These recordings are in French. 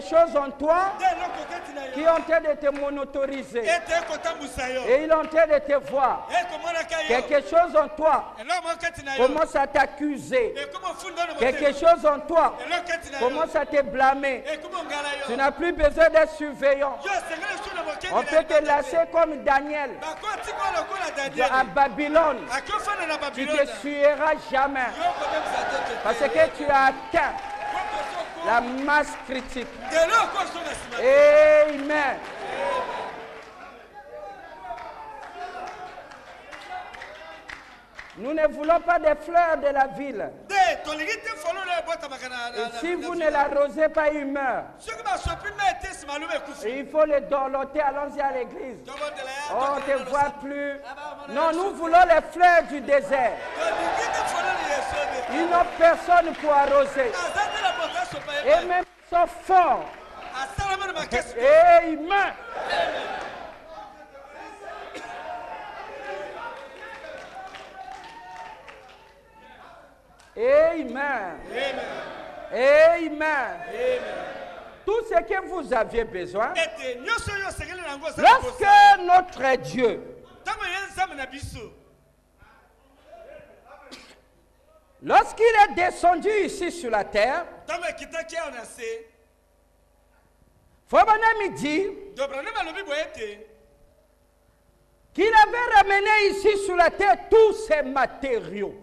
choses en toi qui ont en train de te monotoriser. Et il est en train de te voir. Quelque chose en toi commence à t'accuser. Quelque chose en toi commence à te blâmer. Tu n'as plus besoin d'être surveillant. On peut te lasser comme Daniel à Babylone. Tu ne te suivras jamais. Parce que tu as atteint la masse critique. Amen. Nous ne voulons pas des fleurs de la ville. Et si vous ne l'arrosez pas, il meurt. Et il faut le dorloter. Allons-y à l'église. Oh, on ne te voit plus. Non, nous voulons les fleurs du désert. Ils n'ont personne pour arroser. Et même ils sont forts. Et ils meurent. Amen. Amen. Tout ce que vous aviez besoin, lorsque notre Dieu lorsqu'il est descendu ici sur la terre, Fobana dit qu'il avait ramené ici sur la terre tous ces matériaux.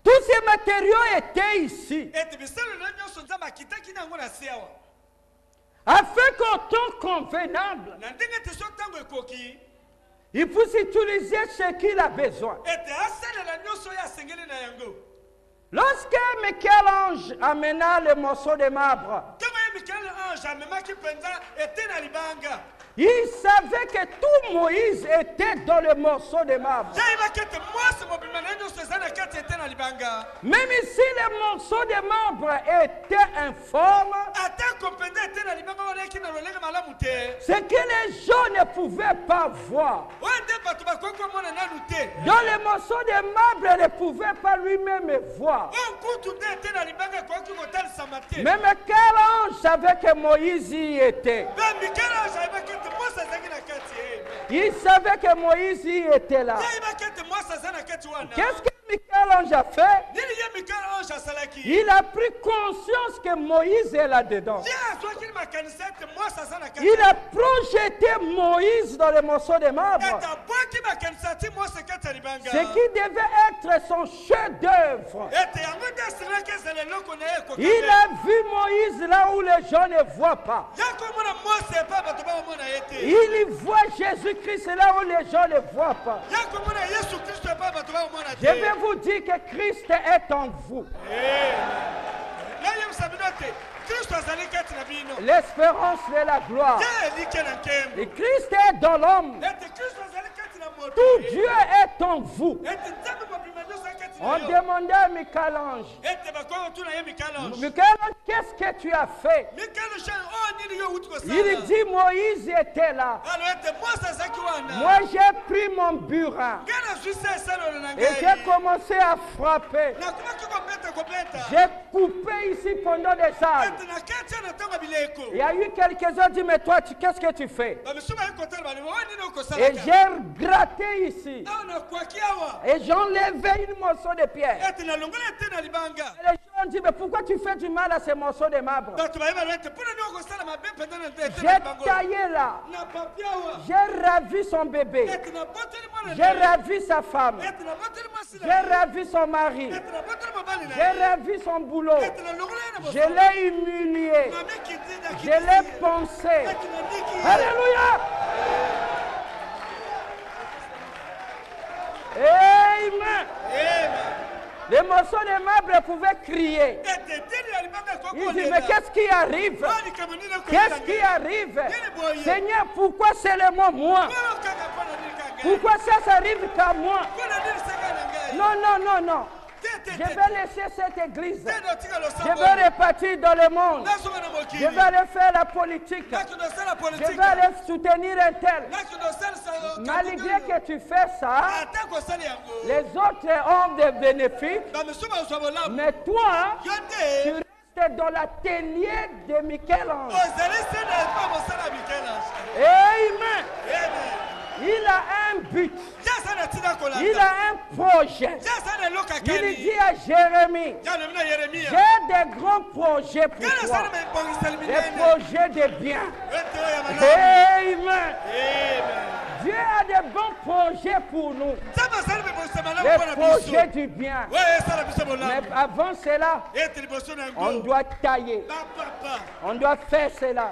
Tous ces matériaux étaient ici. Afin qu'au temps convenable, il puisse utiliser ce qu'il a besoin. Lorsque Michel-Ange amena le morceau de marbre, il savait que tout Moïse était dans le morceau de marbre. Même si le morceau de marbre était informe, ce que les gens ne pouvaient pas voir. Dans le morceau de marbre, il ne pouvait pas lui-même voir. Même Michel-Ange savait que Moïse y était. Il savait que Moïse y était là. Qu'est-ce que Michel-Ange a fait? Il a pris conscience que Moïse est là-dedans. Il a projeté Moïse dans le morceau de marbre. Ce qui devait être son chef-d'œuvre. Il a vu Moïse là où les gens ne voient pas. Il y voit Jésus-Christ là où les gens ne voient pas. Je vais vous dire que Christ est en vous. L'espérance de la gloire. Et Christ est dans l'homme. Tout Dieu est en vous. On demandait à Michel-Ange, Michel-Ange, qu'est-ce que tu as fait? Il dit, Moïse était là. Moi, j'ai pris mon burin et j'ai commencé à frapper. J'ai coupé ici pendant des années. Il y a eu quelques-uns qui disent, mais toi, qu'est-ce que tu fais? Et j'ai gratté ici. Et j'ai enlevé une morceau de pierre. Et les gens ont dit, mais pourquoi tu fais du mal à ces morceaux de marbre? J'ai taillé là. J'ai ravi son bébé. J'ai ravi sa femme. J'ai ravi son mari. J'ai ravi son boulot. Je l'ai humilié. Je l'ai pensé. Alléluia. Amen. Les morceaux de marbre pouvaient crier. Ils disent, mais qu'est-ce qui arrive? Qu'est-ce qui arrive? Seigneur, pourquoi seulement moi? Pourquoi ça s'arrive qu'à moi? Non, non, non, non. Je vais laisser cette église. Je vais repartir dans le monde. Je vais aller faire la politique. Je vais aller soutenir un tel. Malgré que tu fais ça, les autres ont des bénéfices. Mais toi, tu restes dans l'atelier de Michel-Ange. Amen. Il a un but. Il a un projet. Il dit à Jérémie, j'ai des grands projets pour toi. Des projets de bien. Amen. Dieu a des bons projets pour nous. Des projets du bien. Mais avant cela, on doit tailler. On doit faire cela.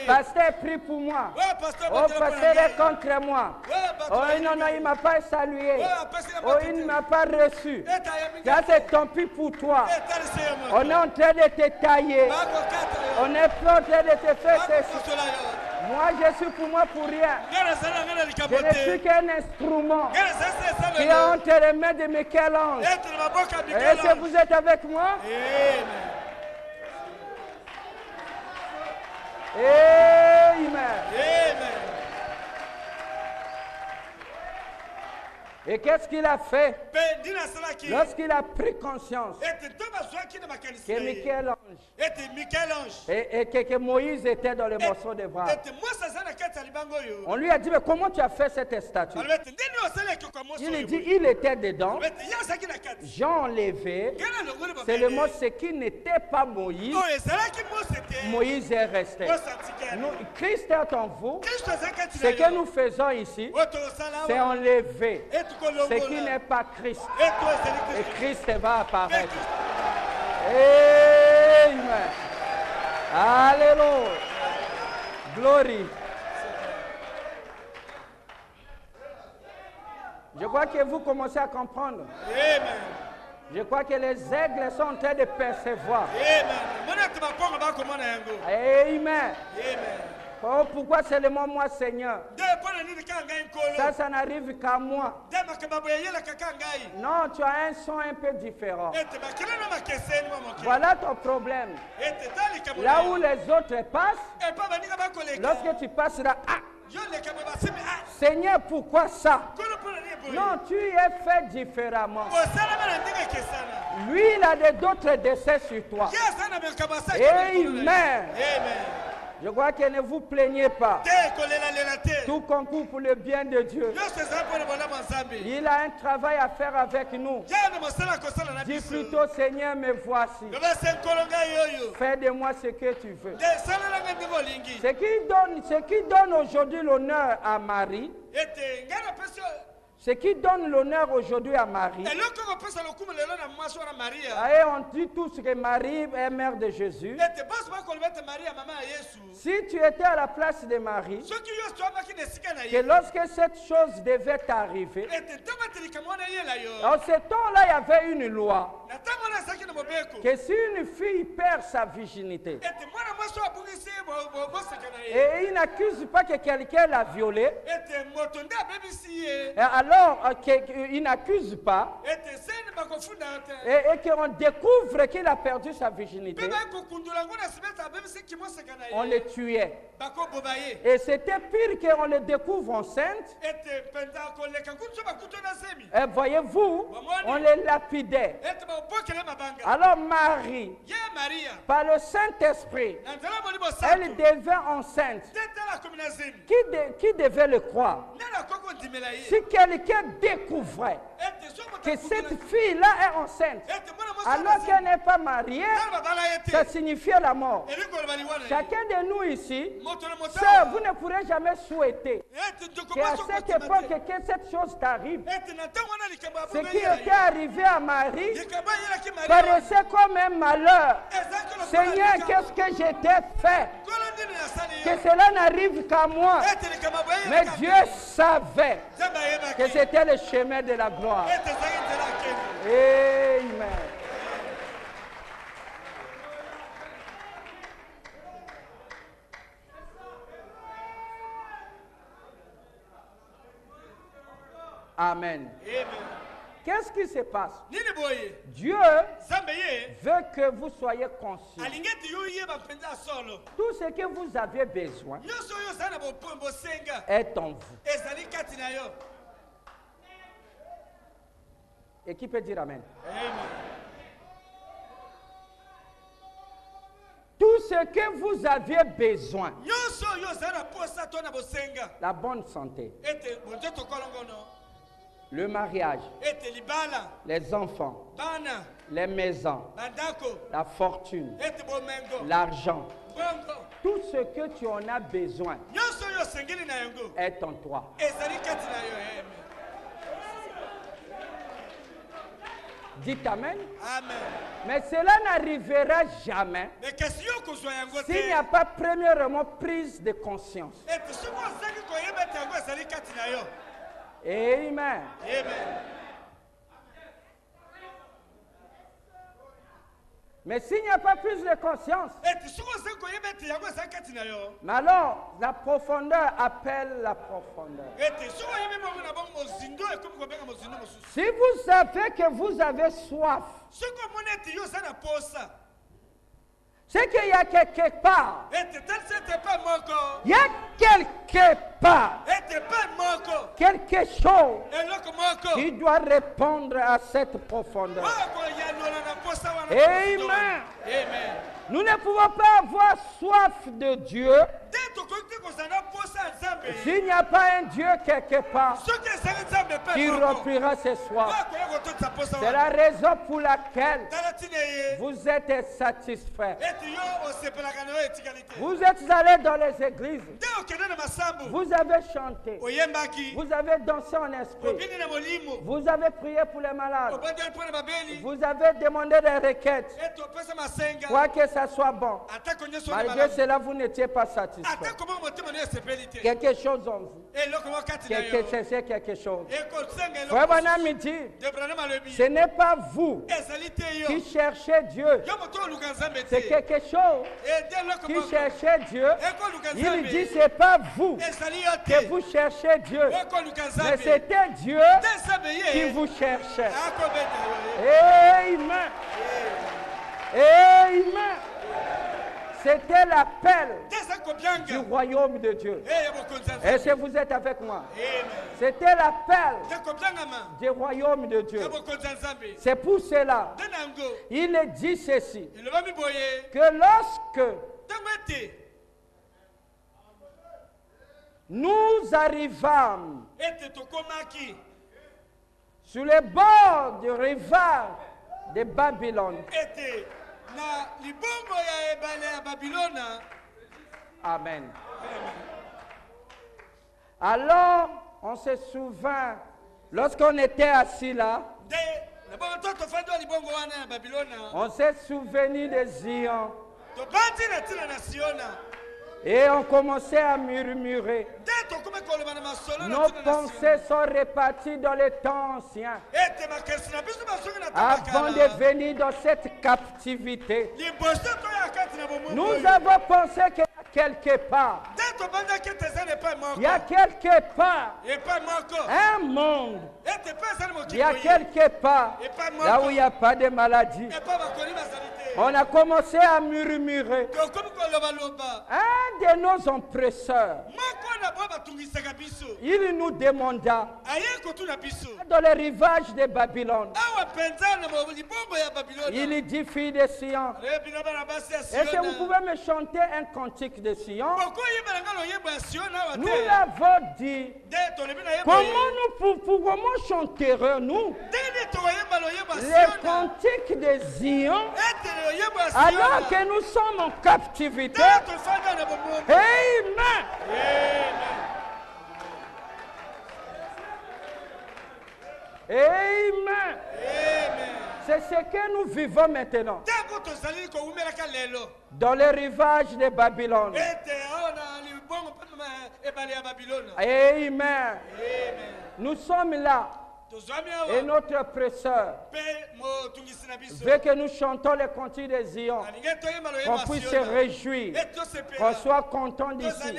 Pasteur, prie pour moi. Oh, pasteur est contre moi. Oh non, non, il ne m'a pas salué. Oh, il ne m'a pas reçu. Ça, c'est tant pis pour toi. On est en train de te tailler. On est en train de te faire ceci. Moi, je suis pour moi pour rien. Je ne suis qu'un instrument qui est entre les mains de Michel-Ange. Est-ce que vous êtes avec moi? Amen. Amen. Et qu'est-ce qu'il a fait lorsqu'il a pris conscience que Michel-Ange et que Moïse était dans le morceau de bras? On lui a dit, mais comment tu as fait cette statue? Il dit, il était dedans. J'ai enlevé. C'est le mot, ce qui n'était pas Moïse. Moïse est resté. Christ est en vous. Ce que nous faisons ici, c'est enlever ce qui n'est pas Christ. Et Christ va apparaître. Amen. Alléluia. Glory. Je crois que vous commencez à comprendre. Amen. Je crois que les aigles sont en train de percevoir. Amen. Amen. Oh, pourquoi seulement moi, Seigneur? Ça n'arrive qu'à moi. Non, tu as un son un peu différent. Voilà ton problème. Là où les autres passent, lorsque tu passes là, Seigneur, pourquoi ça? Non, tu es fait différemment. Lui, il a d'autres décès sur toi. Amen. Je crois que ne vous plaignez pas. Tout concourt pour le bien de Dieu. Il a un travail à faire avec nous. Dis plutôt, Seigneur, me voici. Fais de moi ce que tu veux. Ce qui donne aujourd'hui l'honneur à Marie, ce qui donne l'honneur aujourd'hui à Marie. Et on dit tous que Marie est mère de Jésus. Si tu étais à la place de Marie, que lorsque cette chose devait arriver, en ce temps-là, il y avait une loi que si une fille perd sa virginité, et il n'accuse pas que quelqu'un l'a violée, alors il n'accuse pas, et qu'on découvre qu'il a perdu sa virginité, on le tuait. Et c'était pire qu'on le découvre enceinte. Et voyez-vous, on les lapidait. Alors Marie, par le Saint-Esprit, elle devint enceinte. Qui devait le croire? Si quelqu'un découvrait que cette fille-là est enceinte, alors qu'elle n'est pas mariée, ça signifiait la mort. Chacun de nous ici, sœur, vous ne pourrez jamais souhaiter qu'à cette époque que cette chose t'arrive. Ce qui était arrivé à Marie paraissait comme un malheur. Seigneur, qu'est-ce que j'ai fait? Que cela n'arrive qu'à moi. Mais Dieu savait que c'était le chemin de la gloire. Amen. Amen. Qu'est-ce qui se passe? Dieu veut que vous soyez conscients. Tout ce que vous avez besoin est en vous. Et qui peut dire Amen? Tout ce que vous avez besoin, la bonne santé, le mariage, les enfants, les maisons, la fortune, l'argent, tout ce que tu en as besoin est en toi. Dites Amen. Amen. Mais cela n'arrivera jamais s'il n'y a pas premièrement prise de conscience. Amen. Mais s'il n'y a pas plus de conscience, mais alors la profondeur appelle la profondeur. Si vous savez que vous avez soif, c'est qu'il y a quelque part, il y a quelque part quelque chose qui doit répondre à cette profondeur. Amen. Nous ne pouvons pas avoir soif de Dieu s'il n'y a pas un Dieu quelque part qui remplira ses soifs. C'est la raison pour laquelle vous êtes satisfaits. Vous êtes allés dans les églises. Vous avez chanté. Vous avez dansé en esprit. Vous avez prié pour les malades. Vous avez demandé des requêtes. Quoi que ça soit bon. Malgré cela, vous n'étiez pas satisfait. Quelque chose en vous. Quelque chose. Frère Branham me dit, ce n'est pas vous qui cherchez Dieu. C'est quelque chose qui cherchait Dieu. Il dit, ce n'est pas vous que vous cherchez Dieu. Mais c'était Dieu qui vous cherchait. Amen. Amen. C'était l'appel du royaume de Dieu. Est-ce que vous êtes avec moi? C'était l'appel du royaume de Dieu. C'est pour cela il dit ceci, que lorsque nous arrivâmes sur les bords du rivage de Babylone, amen. Alors, on se souvint, lorsqu'on était assis là, on s'est souvenu de Zion. Et on commençait à murmurer. Nos pensées sont réparties dans les temps anciens. Avant de venir dans cette captivité, nous avons pensé qu'il y a quelque part, il y a quelque part un monde, il y a quelque part là où il n'y a pas de maladie. On a commencé à murmurer. Un de nos oppresseurs, il nous demanda dans les rivages de Babylone. Il dit, fille de Sion, est-ce que vous pouvez me chanter un cantique de Sion? Nous l'avons dit. Comment chanterons-nous les cantiques de Sion alors que nous sommes en captivité? Amen. Amen. C'est ce que nous vivons maintenant dans les rivages de Babylone. Amen. Nous sommes là. Et notre presseur veut que nous chantons les cantiques de Zion, qu'on puisse se réjouir, qu'on soit content d'ici.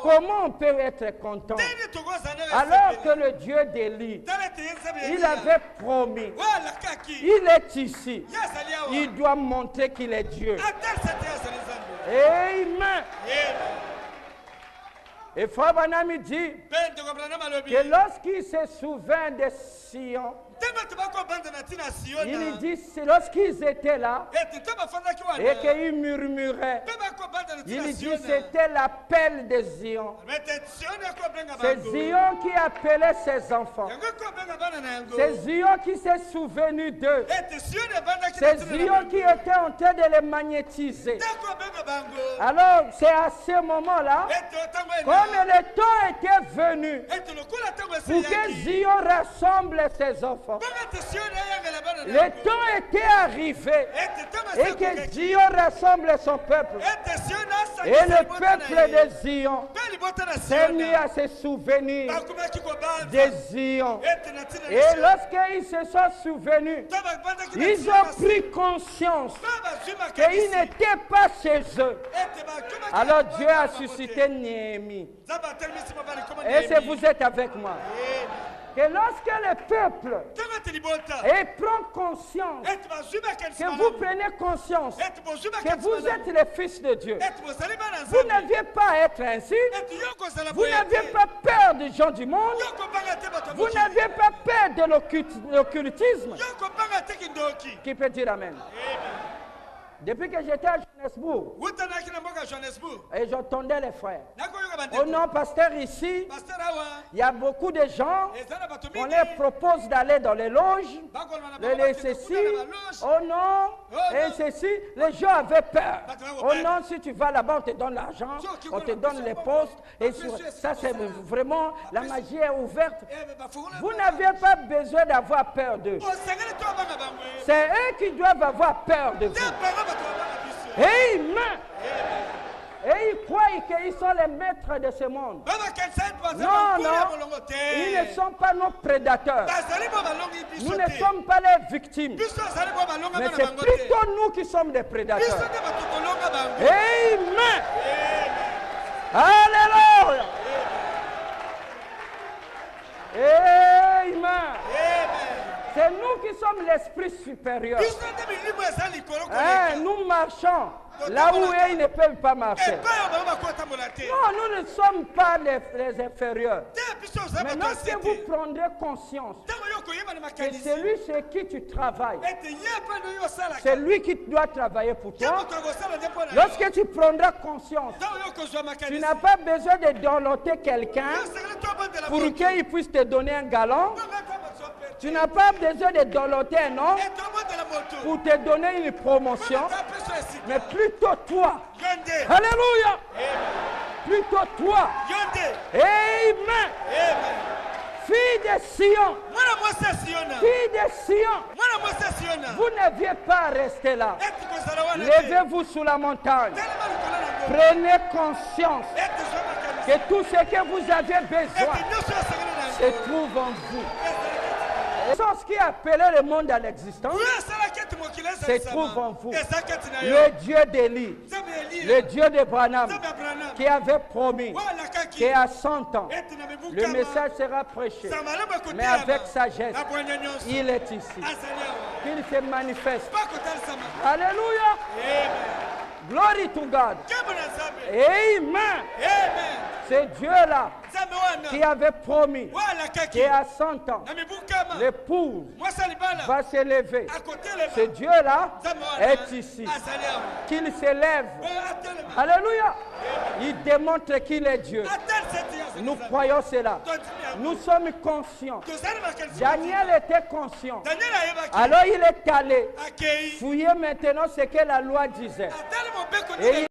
Comment on peut être content alors que le Dieu d'Élie, il avait promis, il est ici, il doit montrer qu'il est Dieu. Amen. Et Frère Branham dit que lorsqu'il se souvient de Sion, il dit lorsqu'ils étaient là et qu'ils murmuraient, il dit c'était l'appel de Zion. C'est Zion qui appelait ses enfants. C'est Zion qui s'est souvenu d'eux. C'est Zion qui était en train de les magnétiser. Alors c'est à ce moment-là, comme le temps était venu pour que Zion rassemble ses enfants. Le temps était arrivé et que Zion rassemble son peuple. Et le peuple de Zion s'est mis à se souvenir de Zion. Et lorsqu'ils se sont souvenus, ils ont pris conscience qu'ils n'étaient pas chez eux. Alors Dieu a suscité Néhémie. Est-ce que vous êtes avec moi? Que lorsque le peuple prend conscience, que vous prenez conscience que vous êtes les fils de Dieu, vous n'aviez pas à être ainsi, vous n'aviez pas peur des gens du monde, vous n'aviez pas peur de l'occultisme. Qui peut dire Amen? Depuis que j'étais à Johannesburg, et j'entendais les frères. Oh non, pasteur, ici, il y a beaucoup de gens, on leur propose d'aller dans les loges, ceci, oh non, et ceci, les gens avaient peur. Oh non, si tu vas là-bas, on te donne l'argent, on te donne les postes, et ça c'est vraiment, la magie est ouverte. Vous n'avez pas besoin d'avoir peur d'eux. C'est eux qui doivent avoir peur de vous. Amen. Et ils croient qu'ils sont les maîtres de ce monde. Non, non, ils ne sont pas nos prédateurs. Nous ne sommes pas les victimes. Mais c'est plutôt nous qui sommes des prédateurs. Amen. Alléluia. Amen. C'est nous qui sommes l'esprit supérieur. Nous marchons là où ils ne peuvent pas marcher. Non, nous ne sommes pas les inférieurs. Mais lorsque vous prendrez conscience que celui chez qui tu travailles, c'est lui qui doit travailler pour toi. Lorsque tu prendras conscience, tu n'as pas besoin de downloader quelqu'un pour qu'il puisse te donner un galon. Tu n'as pas besoin de downloader un homme pour te donner une promotion, mais plutôt toi. Alléluia. Plutôt toi. Amen. Fille de Sion, fille de Sion, vous n'aviez pas à rester là. Levez-vous sous la montagne. Prenez conscience que tout ce que vous avez besoin se trouve en vous. Ce qui appelait le monde à l'existence se trouve en vous. Le Dieu d'Élie, le Dieu de Branham, qui avait promis qu'à 100 ans, le message sera prêché, mais avec sagesse. Il est ici. Qu'il se manifeste. Alléluia. Glory to God. Amen. C'est Dieu-là qui avait promis qu'à 100 ans, l'épouse va se lever. Ce Dieu-là est ici. Qu'il s'élève. Alléluia. Il démontre qu'il est Dieu. Nous croyons cela. Nous sommes conscients. Daniel était conscient. Alors il est allé fouiller maintenant ce que la loi disait. Et